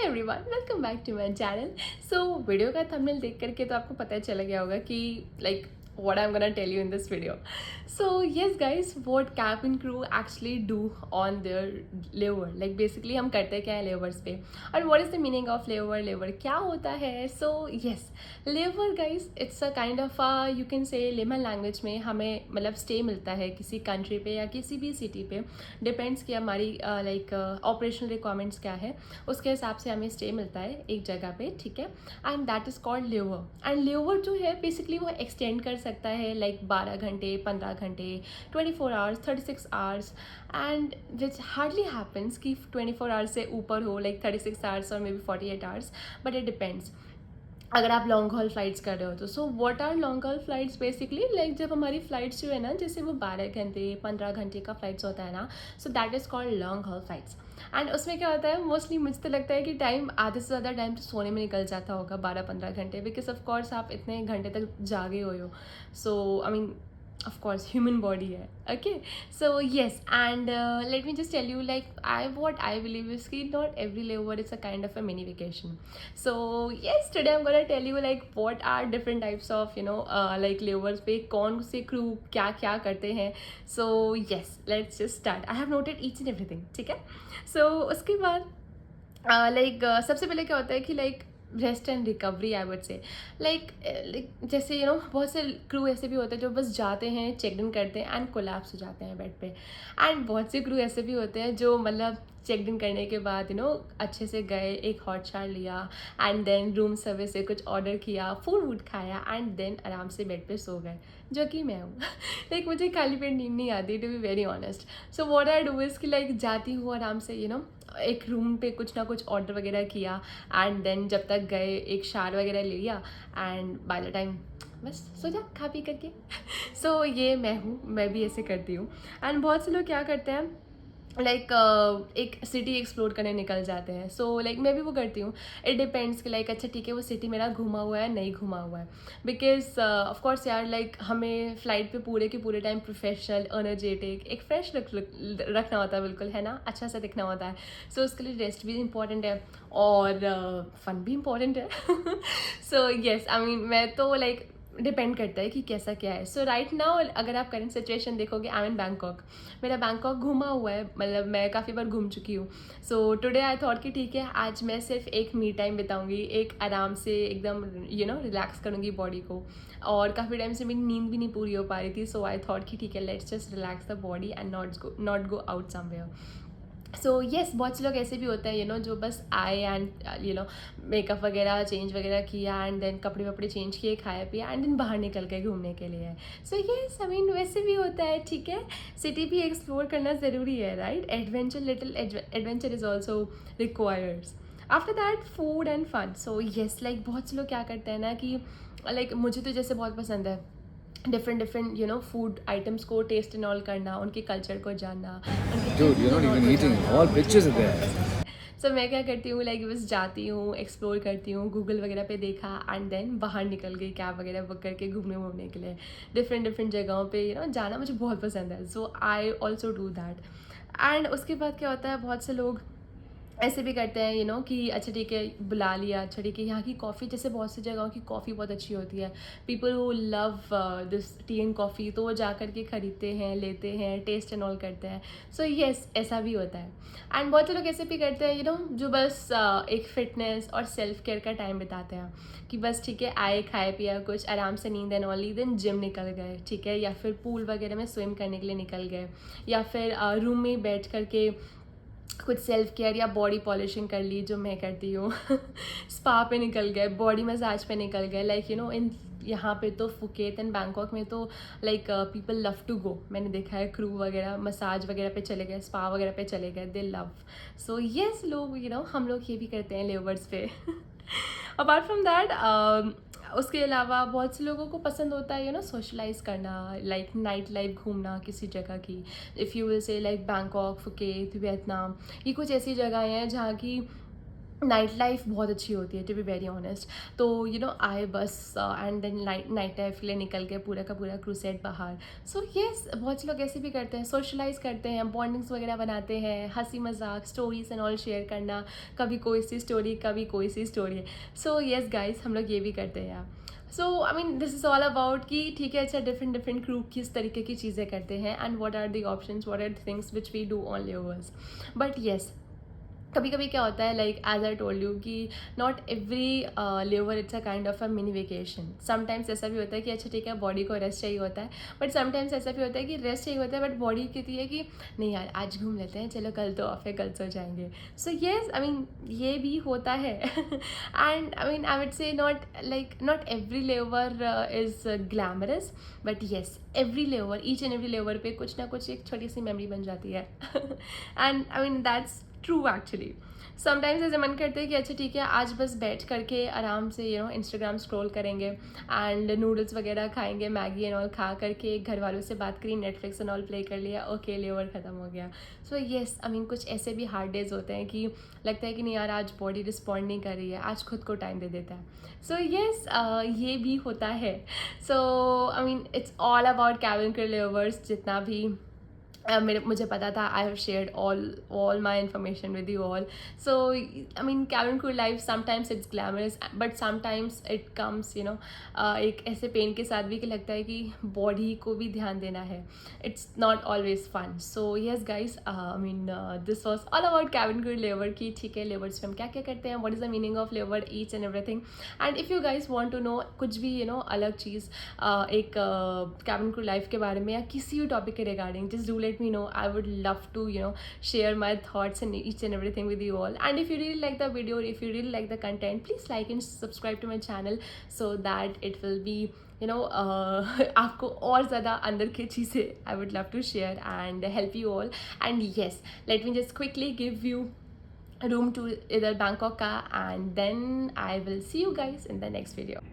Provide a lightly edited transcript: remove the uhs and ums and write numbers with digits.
Hi everyone, welcome back to my channel. So video का thumbnail देख करके तो आपको पता चल गया होगा कि like what I'm gonna tell you in this video. So yes guys, what cabin crew actually do on their layover, like basically हम करते क्या है layovers पे, और what is the meaning of layover क्या होता है. So yes, layover guys, it's a kind of a you can say layman language में हमें मतलब स्टे मिलता है किसी कंट्री पे या किसी भी सिटी पे, डिपेंड्स कि हमारी लाइक ऑपरेशनल रिक्वायरमेंट्स क्या है, उसके हिसाब से हमें स्टे मिलता है एक जगह पे, ठीक है. And that is called layover. And layover जो है बेसिकली वो एक्सटेंड कर सकता है लाइक 12 घंटे, 15 घंटे, 24 hours, 36 hours, and which hardly happens कि 24 आवर्स से ऊपर हो, लाइक 36 आवर्स और maybe 48 hours, but it depends अगर आप लॉन्ग हॉल फ्लाइट्स कर रहे हो तो. So what are long haul flights basically, like जब हमारी फ्लाइट्स जो है ना, जैसे वो 12 घंटे 15 घंटे का फ्लाइट्स होता है ना, so that is called long haul flights. And उसमें क्या होता है, मोस्टली मुझे तो लगता है कि टाइम आधे से ज़्यादा टाइम तो सोने में निकल जाता होगा, 12-15 घंटे, बिकॉज ऑफ कोर्स आप इतने घंटे तक जागे हुए हो. So I mean of course human body hai, okay. So yes, and let me just tell you, like what I believe is ki not every layover is a kind of a mini vacation. So yes, today I'm gonna tell you like what are different types of like layovers पे कौन से crew क्या क्या करते हैं. So yes, let's just start. I have noted each and everything, ठीक है. So उसके बाद सबसे पहले क्या होता है कि like rest and recovery, I would से लाइक जैसे बहुत से क्रू ऐसे भी होते हैं जो बस जाते हैं, चेक इन करते हैं एंड कोलैप्स हो जाते हैं बेड पे. एंड बहुत से क्रू ऐसे भी होते हैं जो मतलब चेक इन करने के बाद अच्छे से गए, एक हॉट शावर लिया एंड देन रूम सर्विस से कुछ ऑर्डर किया, फूड वूड खाया एंड देन आराम से बेड पे सो गए, जो कि मैं हूँ. लाइक मुझे खाली पेट नींद नहीं आती, to be very honest. So what I do is कि लाइक जाती हूँ आराम से एक रूम पे कुछ ना कुछ ऑर्डर वगैरह किया एंड देन जब तक गए एक शावर वगैरह ले लिया एंड बाय द टाइम बस सो जा खा पी करके. सो ये मैं हूँ, मैं भी ऐसे करती हूँ. एंड बहुत से लोग क्या करते हैं लाइक एक सिटी एक्सप्लोर करने निकल जाते हैं. सो लाइक मैं भी वो करती हूँ. इट डिपेंड्स कि लाइक अच्छा ठीक है वो सिटी मेरा घुमा हुआ है नहीं घुमा हुआ है, बिकॉज ऑफ कोर्स यार लाइक हमें फ्लाइट पे पूरे के पूरे टाइम प्रोफेशनल, एनर्जेटिक, एक फ्रेश रखना होता है, बिल्कुल है ना, अच्छा सा दिखना होता है. सो उसके लिए रेस्ट भी इंपॉर्टेंट है और फन भी इम्पॉर्टेंट है. सो येस, आई मीन मैं तो लाइक डिपेंड करता है कि कैसा क्या है. सो राइट नाउ अगर आप करंट सिचुएशन देखोगे, आई मीन बैंकॉक, मेरा बैंकॉक घूमा हुआ है, मतलब मैं काफ़ी बार घूम चुकी हूँ. सो टुडे आई थॉट कि ठीक है आज मैं सिर्फ एक मी टाइम बिताऊंगी, एक आराम से एकदम रिलैक्स करूँगी बॉडी को. और काफ़ी टाइम से मेरी नींद भी नहीं पूरी हो पा रही थी. सो आई थॉट कि ठीक है let's just relax the body and not go out somewhere. So yes, बहुत से लोग ऐसे भी होते हैं जो बस आए एंड मेकअप वगैरह चेंज वगैरह किया एंड देन कपड़े वपड़े चेंज किए, खाया पिया एंड देन बाहर निकल गए घूमने के लिए. सो येस, आई मीन वैसे भी होता है, ठीक है. सिटी भी एक्सप्लोर करना ज़रूरी है, right. Adventure, little adventure is also requires. After that food and fun. So yes, like बहुत से लोग क्या करते हैं ना कि लाइक मुझे तो जैसे बहुत पसंद है डिफरेंट फूड आइटम्स को टेस्ट एंड ऑल करना, उनके कल्चर को जानना, उनके Dude, you're not even eating. All pictures are there. सो मैं क्या करती हूँ लाइक बस जाती हूँ, एक्सप्लोर करती हूँ, गूगल वगैरह पे देखा एंड देन बाहर निकल गई कैब वगैरह बुक करके घूमने के लिए डिफरेंट जगहों पे जाना मुझे बहुत पसंद है. So I also do that. And उसके बाद क्या होता है, बहुत से लोग ऐसे भी करते हैं कि अच्छा ठीक है बुला लिया, अच्छा ठीक है यहाँ की कॉफ़ी, जैसे बहुत सी जगहों की कॉफ़ी बहुत अच्छी होती है, people who love this T and coffee, तो वो जा कर के ख़रीदते हैं, लेते हैं, टेस्ट एंड ऑल करते हैं. सो येस, ऐसा भी होता है. एंड बहुत से लोग ऐसे भी करते हैं जो बस एक फिटनेस और सेल्फ केयर का टाइम बिताते हैं कि बस ठीक है आए, खाए पिया कुछ, आराम से नींद एंड ऑल, देन जिम निकल गए, ठीक है, या फिर पूल वगैरह में स्विम करने के लिए निकल गए, या फिर रूम में बैठ करके कुछ सेल्फ केयर या बॉडी पॉलिशिंग कर ली, जो मैं करती हूँ. स्पा पे निकल गए, बॉडी मसाज पे निकल गए, लाइक इन यहाँ पे तो फुकेत एंड बैंकॉक में तो like people love to go. मैंने देखा है क्रू वगैरह मसाज वगैरह पे चले गए, स्पा वगैरह पे चले गए, दे लव. सो येस, लोग हम लोग ये भी करते हैं लेवर्स पे. अपार्ट फ्रॉम दैट उसके अलावा बहुत से लोगों को पसंद होता है सोशलाइज करना, लाइक नाइट लाइफ घूमना किसी जगह की. If you will say like Bangkok, Phuket, Vietnam, ये कुछ ऐसी जगह हैं जहाँ की नाइट लाइफ बहुत अच्छी होती है, टू बी वेरी ऑनेस्ट। तो आए बस एंड देन नाइट लाइफ के लिए निकल के पूरा का पूरा क्रूसेड बाहर। सो येस, बहुत से लोग ऐसे भी करते हैं, सोशलाइज करते हैं, बॉन्डिंग्स वगैरह बनाते हैं, हंसी मजाक, स्टोरीज एंड ऑल शेयर करना, कभी कोई सी स्टोरी, कभी कोई सी स्टोरी। सो येस गाइस, हम लोग ये भी करते हैं। So I mean this is all about कि ठीक है, अच्छा डिफरेंट डिफरेंट क्रू किस तरीके की चीज़ें करते हैं and what are the options, what are the things which we do on layovers. But yes, कभी कभी क्या होता है, like as I told you कि not every layover it's a kind of a mini vacation. Sometimes ऐसा भी होता है कि अच्छा ठीक है, बॉडी को रेस्ट चाहिए होता है, बट समटाइम्स ऐसा भी होता है कि रेस्ट चाहिए होता है बट बॉडी कहती है कि नहीं यार आज घूम लेते हैं, चलो कल तो ऑफ है, कल सो जाएंगे। सो येस, आई मीन ये भी होता है and I mean I would say not every layover is glamorous, but yes every layover, each and every layover पे कुछ ना कुछ एक छोटी सी मेमोरी बन जाती है and I mean that's true actually. Sometimes ऐसे मन करते हैं कि अच्छा ठीक है, आज बस बैठ करके आराम से इंस्टाग्राम स्क्रॉल करेंगे एंड नूडल्स वगैरह खाएंगे, मैगी एंड ऑल खा करके घर वालों से बात करी, नेटफ्लिक्स एंड ऑल प्ले कर लिया, ओके लेवर ख़त्म हो गया। सो येस, आई मीन कुछ ऐसे भी हार्ड डेज होते हैं कि लगता है कि नहीं यार आज बॉडी रिस्पॉन्ड नहीं कर रही है, आज खुद को टाइम दे देता है। सो येस, ये भी होता है। So I mean it's all about cabin crew layovers. जितना भी मुझे पता था, I have shared all my information with you all. So I mean cabin crew life sometimes it's glamorous but sometimes it comes एक ऐसे pen के साथ भी कि लगता है कि बॉडी को भी ध्यान देना है, it's not always fun. So yes guys, I mean this was all about cabin crew layover की ठीक है, लेवर्स में हम क्या क्या करते हैं, what is the meaning of layover, each and everything. And if you guys want to know कुछ भी अलग चीज़ एक कैबिन क्रू लाइफ के बारे में या किसी भी टॉपिक के regarding, just do let me know. I would love to share my thoughts and each and everything with you all. And if you really like the video, if you really like the content, please like and subscribe to my channel so that it will be आपको और ज़्यादा अंदर की चीज़ें I would love to share and help you all. And yes, let me just quickly give you room to either Bangkok ka, and then I will see you guys in the next video.